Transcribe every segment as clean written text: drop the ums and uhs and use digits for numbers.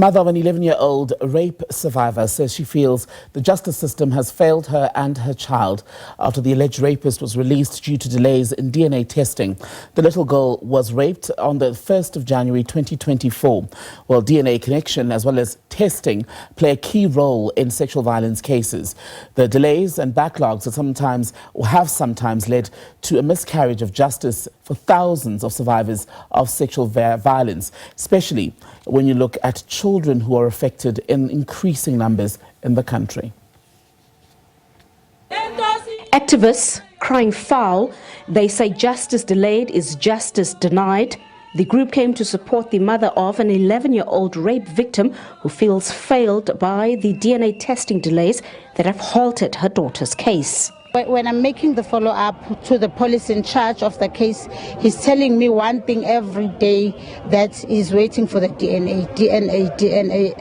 mother of an 11-year-old rape survivor says she feels the justice system has failed her and her child after the alleged rapist was released due to delays in DNA testing. The little girl was raped on the 1st of January 2024. Well, DNA connection as well as testing play a key role in sexual violence cases. The delays and backlogs have sometimes led to a miscarriage of justice for thousands of survivors of sexual violence, especially when you look at children who are affected in increasing numbers in the country. Activists crying foul. They say justice delayed is justice denied. The group came to support the mother of an 11-year-old rape victim who feels failed by the DNA testing delays that have halted her daughter's case. When I'm making the follow-up to the police in charge of the case, he's telling me one thing every day, that he's waiting for the DNA.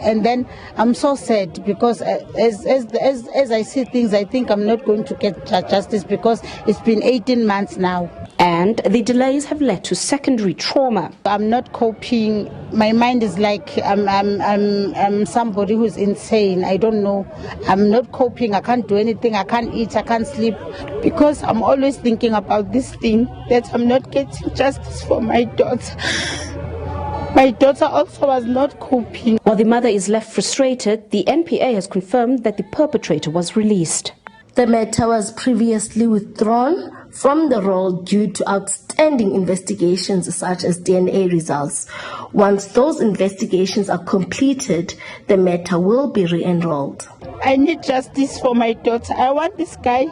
And then I'm so sad because as I see things, I think I'm not going to get justice because it's been 18 months now. And the delays have led to secondary trauma. I'm not coping. My mind is like I'm somebody who's insane. I don't know. I'm not coping. I can't do anything. I can't eat. I can't sleep because I'm always thinking about this thing, that I'm not getting justice for my daughter. My daughter also was not coping. While the mother is left frustrated, the NPA has confirmed that the perpetrator was released. The matter was previously withdrawn from the roll due to outstanding investigations such as DNA results. Once those investigations are completed, the matter will be re-enrolled. I need justice for my daughter. I want this guy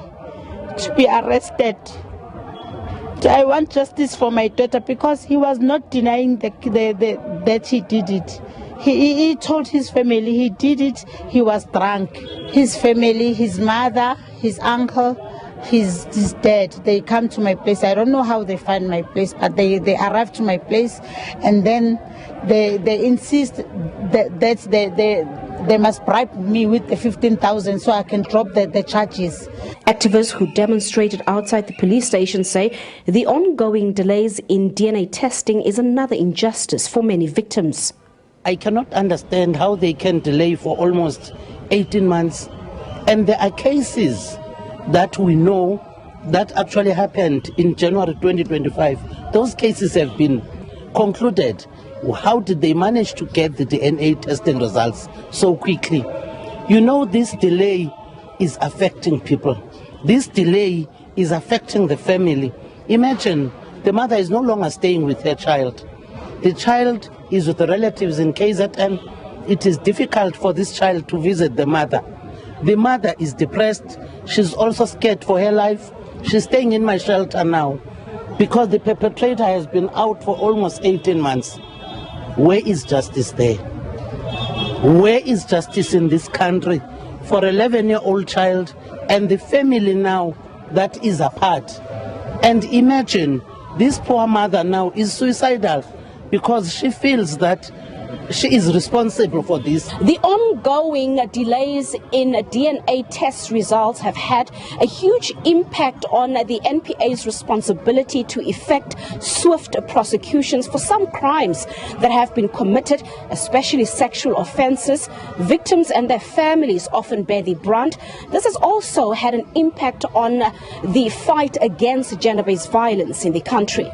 to be arrested. I want justice for my daughter because he was not denying that he did it. He told his family he did it, he was drunk. His family, his mother, his uncle, his dad, they come to my place. I don't know how they find my place, but they arrive to my place and then they insist that they must bribe me with the 15,000 so I can drop the charges. Activists who demonstrated outside the police station say the ongoing delays in DNA testing is another injustice for many victims. I cannot understand how they can delay for almost 18 months. And there are cases that we know that actually happened in January 2025. Those cases have been concluded. How did they manage to get the DNA testing results so quickly? You know, this delay is affecting people. This delay is affecting the family. Imagine the mother is no longer staying with her child. The child is with the relatives in KZN. It is difficult for this child to visit the mother. The mother is depressed. She's also scared for her life. She's staying in my shelter now because the perpetrator has been out for almost 18 months. Where is justice there? Where is justice in this country for an 11-year-old child and the family now that is apart? And imagine this poor mother now is suicidal because she feels that she is responsible for this. The ongoing delays in DNA test results have had a huge impact on the NPA's responsibility to effect swift prosecutions for some crimes that have been committed, especially sexual offences. Victims and their families often bear the brunt. This has also had an impact on the fight against gender-based violence in the country.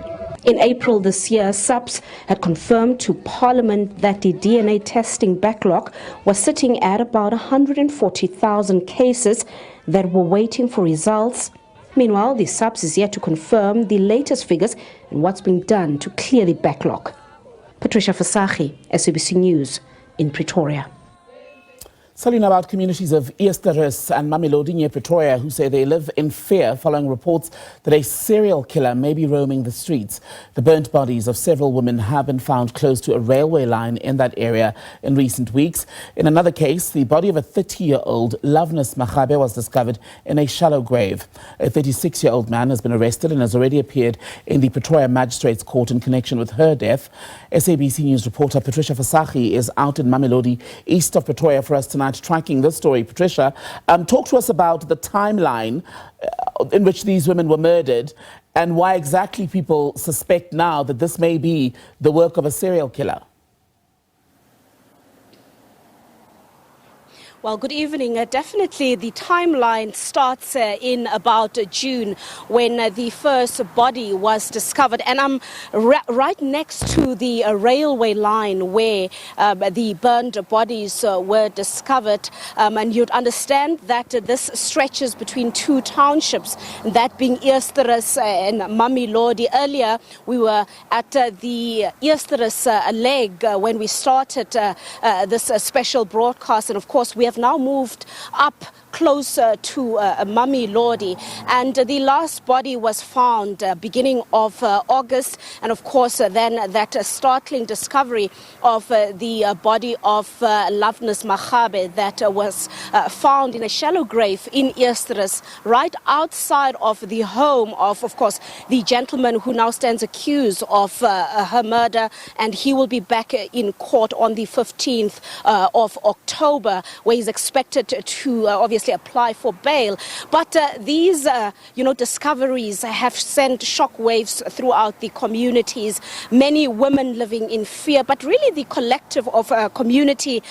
In April this year, SABC had confirmed to Parliament that the DNA testing backlog was sitting at about 140,000 cases that were waiting for results. Meanwhile, the SABC is yet to confirm the latest figures and what's being done to clear the backlog. Patricia Visagie, SABC News in Pretoria. Selling about communities of Eersterust and Mamelodi near Pretoria who say they live in fear following reports that a serial killer may be roaming the streets. The burnt bodies of several women have been found close to a railway line in that area in recent weeks. In another case, the body of a 30-year-old Loveness Magabe was discovered in a shallow grave. A 36-year-old man has been arrested and has already appeared in the Pretoria Magistrates Court in connection with her death. SABC News reporter Patricia Visagie is out in Mamelodi, east of Pretoria, for us tonight, tracking this story. Patricia, talk to us about the timeline in which these women were murdered and why exactly people suspect now that this may be the work of a serial killer. Well, good evening. Definitely the timeline starts in about June when the first body was discovered. And I'm right next to the railway line where the burned bodies were discovered. And you'd understand that this stretches between two townships, that being Eersterust and Mamelodi. Earlier, we were at the Eersterust leg when we started this special broadcast. And of course, we have now moved up closer to Mamelodi, and the last body was found beginning of August, and of course then that startling discovery of the body of Loveness Magabe that was found in a shallow grave in Eersterust, right outside of the home of course, the gentleman who now stands accused of her murder, and he will be back in court on the 15th of October, where he's expected to obviously apply for bail. But these discoveries have sent shockwaves throughout the communities. Many women living in fear, but really the collective of community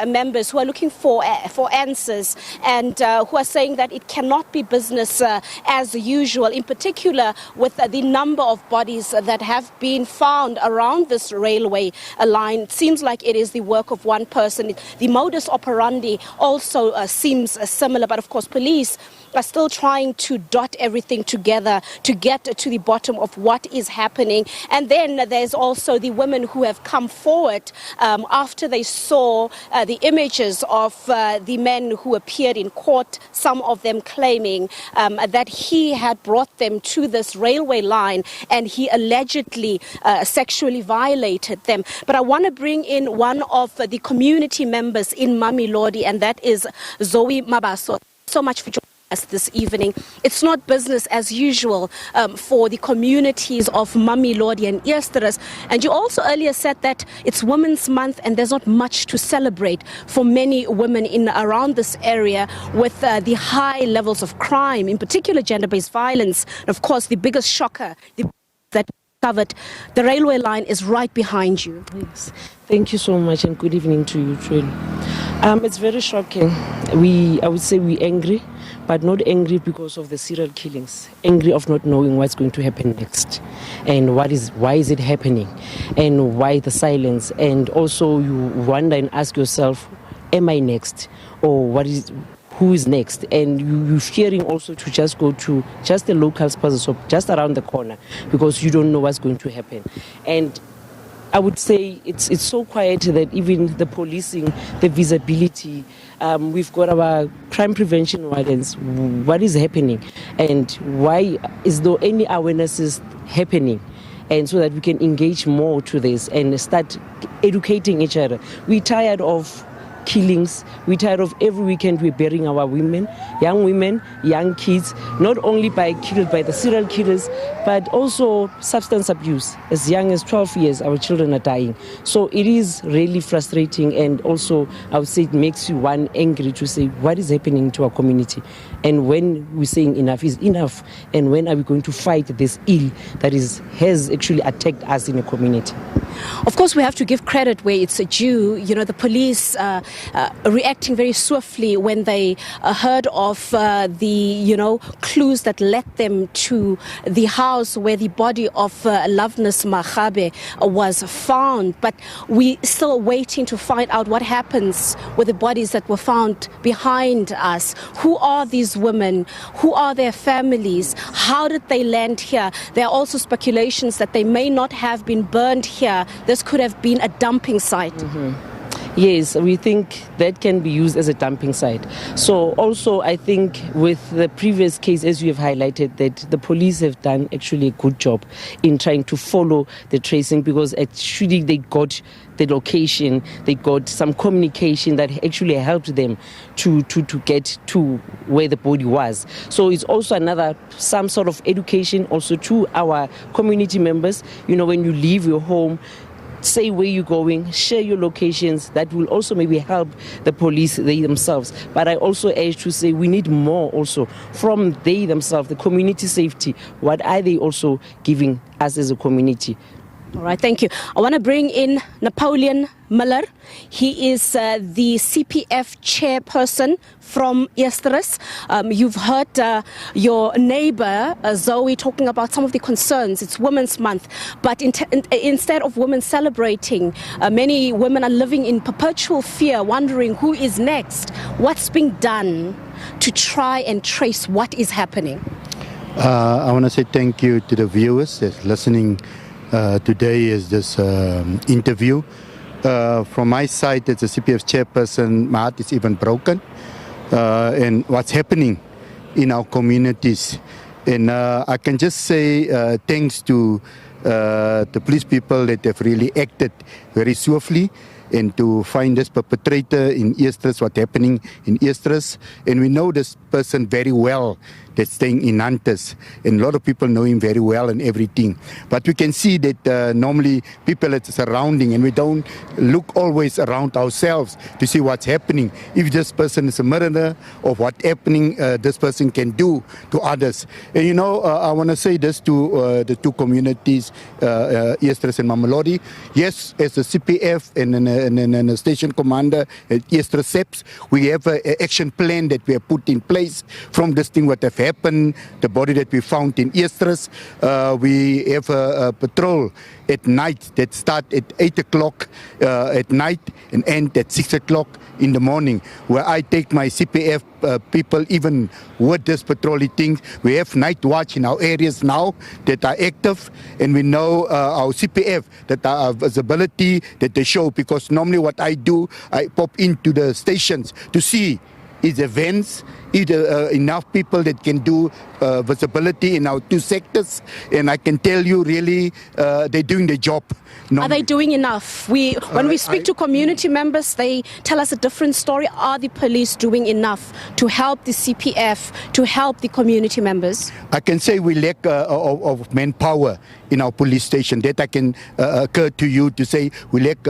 members who are looking for answers, and who are saying that it cannot be business as usual, in particular with the number of bodies that have been found around this railway line. It seems like it is the work of one person. The modus operandi also seems similar, but of course police are still trying to dot everything together to get to the bottom of what is happening. And then there's also the women who have come forward after they saw the images of the men who appeared in court, some of them claiming that he had brought them to this railway line and he allegedly sexually violated them. But I want to bring in one of the community members in Mamelodi, and that is Zoe Mabaso. So much for joining us this evening. It's not business as usual for the communities of Mamelodi and Eersterust. And you also earlier said that it's Women's Month and there's not much to celebrate for many women in around this area, with the high levels of crime, in particular gender-based violence. And of course, the biggest shocker that covered, the railway line is right behind you. Yes. Thank you so much, and good evening to you, Trill. It's very shocking. I would say we're angry, but not angry because of the serial killings. Angry of not knowing what's going to happen next, and why is it happening, and why the silence. And also you wonder and ask yourself, am I next, or who is next? And you're fearing also to just go to just the local spaza shop just around the corner, because you don't know what's going to happen. And I would say it's so quiet that even the policing, the visibility, we've got our crime prevention wardens. What is happening, and why is there any awarenesses happening? And so that we can engage more to this and start educating each other. We're tired of killings. We're tired of every weekend we're burying our women, young kids, not only killed by the serial killers, but also substance abuse. As young as 12 years, our children are dying. So it is really frustrating, and also I would say it makes you one angry to say what is happening to our community, and when we're saying enough is enough, and when are we going to fight this ill that has actually attacked us in the community. Of course, we have to give credit where it's due. The police reacting very swiftly when they heard of the clues that led them to the house where the body of Loveness Magabe was found. But we're still waiting to find out what happens with the bodies that were found behind us. Who are these women? Who are their families? How did they land here? There are also speculations that they may not have been burned here. This could have been a dumping site. Mm-hmm. Yes, we think that can be used as a dumping site. So also I think with the previous case, as you have highlighted, that the police have done actually a good job in trying to follow the tracing, because actually they got the location, they got some communication that actually helped them to get to where the body was. So it's also some sort of education also to our community members. When you leave your home, say where you're going, share your locations. That will also maybe help the police, they themselves. But I also urge to say we need more also from they themselves, the community safety. What are they also giving us as a community? All right, thank you. I want to bring in Napoleon Miller. He is the CPF chairperson from Eersterust. You've heard your neighbor, Zoe, talking about some of the concerns. It's Women's Month. But instead of women celebrating, many women are living in perpetual fear, wondering who is next. What's being done to try and trace what is happening? I want to say thank you to the viewers that's listening. Today is this interview. From my side, as a CPF chairperson, my heart is even broken. And what's happening in our communities. And I can just say thanks to the police people that have really acted very swiftly and to find this perpetrator in Eersterust, what's happening in Eersterust. And we know this person very well that's staying in Nantes, and a lot of people know him very well and everything. But we can see that normally people are surrounding, and we don't look always around ourselves to see what's happening. If this person is a murderer, or what happening this person can do to others. And you know, I want to say this to the two communities, Eersterust and Mamelodi. Yes, as a CPF and a station commander at Eersterust SABC, we have an action plan that we have put in place from this thing what have happened, the body that we found in Eersterust. We have a patrol at night that start at 8 o'clock at night and end at 6 o'clock in the morning, where I take my CPF people even with this patrolling thing. We have night watch in our areas now that are active, and we know our CPF that are visibility that they show, because normally what I do, I pop into the stations to see is events, is there enough people that can do visibility in our two sectors, and I can tell you really they're doing the job. Are they doing enough? When we speak to community members, they tell us a different story. Are the police doing enough to help the CPF, to help the community members? I can say we lack of manpower in our police station. That I can occur to you to say we lack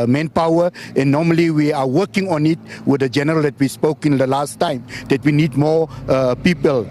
manpower, and normally we are working on it with the general that we spoke in the last time, that we need more people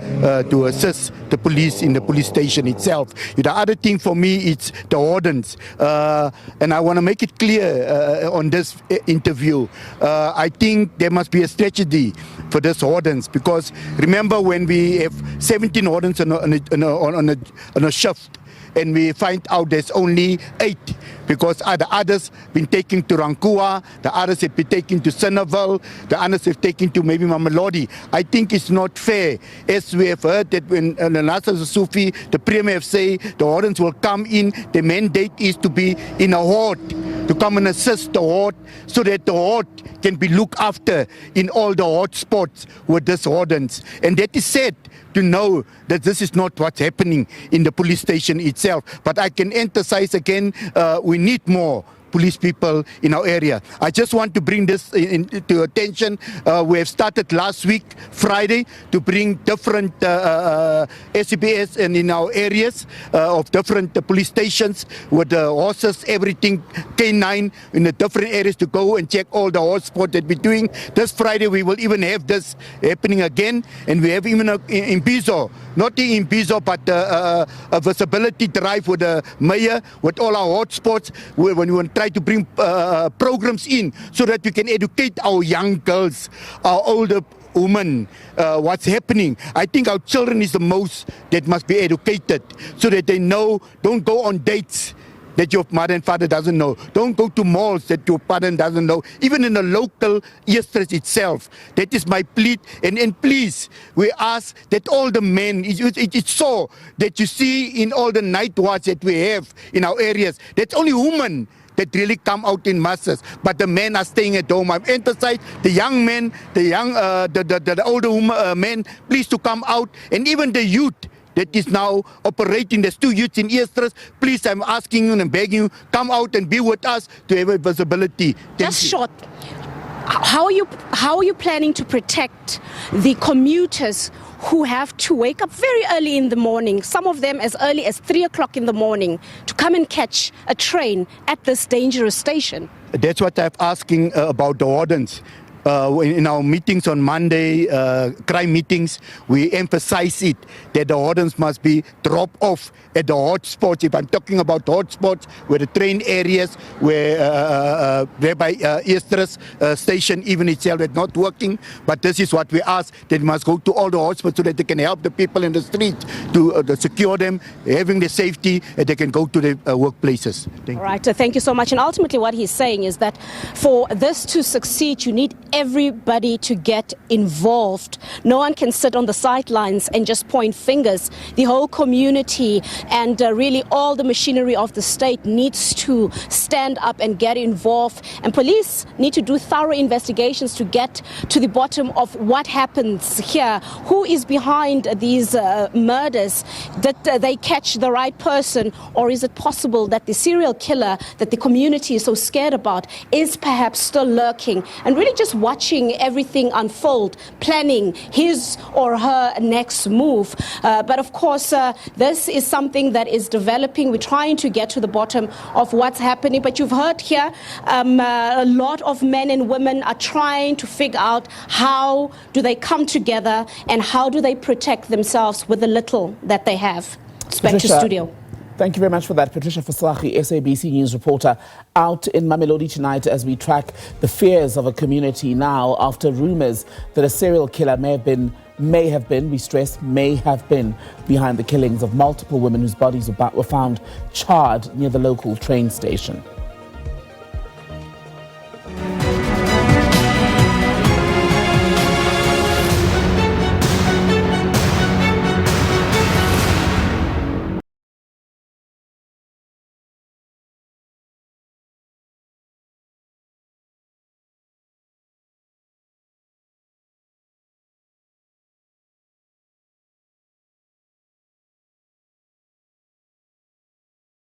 to assist the police in the police station itself. The other thing for me, it's the wardens. And I want to make it clear on this interview. I think there must be a strategy for this wardens, because remember when we have 17 wardens on a shift, and we find out there's only 8 because the others been taken to Rankua, the others have been taken to Seneville, the others have taken to maybe Mamelodi. I think it's not fair, as we have heard that when the Nasser Sufi, the Premier have said the wardens will come in, the mandate is to be in a ward, to come and assist the ward, so that the ward can be looked after in all the hot spots with these wardens. And that is sad to know that this is not what's happening in the police station itself. But I can emphasize again, we need more police people in our area. I just want to bring this to attention. We have started last week, Friday, to bring different SABC and in our areas of different police stations with the horses, everything, K9 in the different areas to go and check all the horse spots that we're doing. This Friday we will even have this happening again, and we have even in Bizo, not in Bizo, but a visibility drive with the mayor, with all our hotspots, when we want to try to bring programs in so that we can educate our young girls, our older women, what's happening. I think our children is the most that must be educated, so that they know, don't go on dates that your mother and father doesn't know. Don't go to malls that your father doesn't know. Even in the local Eersterust itself. That is my plea. And please, we ask that all the men, it's so that you see in all the night watch that we have in our areas, that's only women that really come out in masses, but the men are staying at home. I've emphasized the young men, the older men, please to come out, and even the youth that is now operating. There's 2 youths in Eersterust. Please, I'm asking you and begging you, come out and be with us to have a visibility. Just short. How are you planning to protect the commuters who have to wake up very early in the morning, some of them as early as 3 o'clock in the morning, to come and catch a train at this dangerous station? That's what I'm asking about the wardens. in our meetings on Monday, crime meetings, we emphasize it that the wardens must be dropped off at the hot spots. If I'm talking about hot spots, where the train areas, whereby Eersterust station even itself is not working. But this is what we ask, that must go to all the hot spots so that they can help the people in the street to secure them, having the safety, and they can go to the workplaces. All right, thank you so much. And ultimately what he's saying is that for this to succeed, you need everybody to get involved. No one can sit on the sidelines and just point fingers. The whole community and really all the machinery of the state needs to stand up and get involved. And police need to do thorough investigations to get to the bottom of what happens here. Who is behind these murders? Did they catch the right person? Or is it possible that the serial killer that the community is so scared about is perhaps still lurking and really just watching everything unfold, planning his or her next move? But of course, this is something that is developing. We're trying to get to the bottom of what's happening. But you've heard here, a lot of men and women are trying to figure out how do they come together and how do they protect themselves with the little that they have. Back to studio. Thank you very much for that. Patricia Visagie, SABC News reporter, out in Mamelodi tonight as we track the fears of a community now after rumours that a serial killer may have been, we stress, may have been behind the killings of multiple women whose bodies were found charred near the local train station.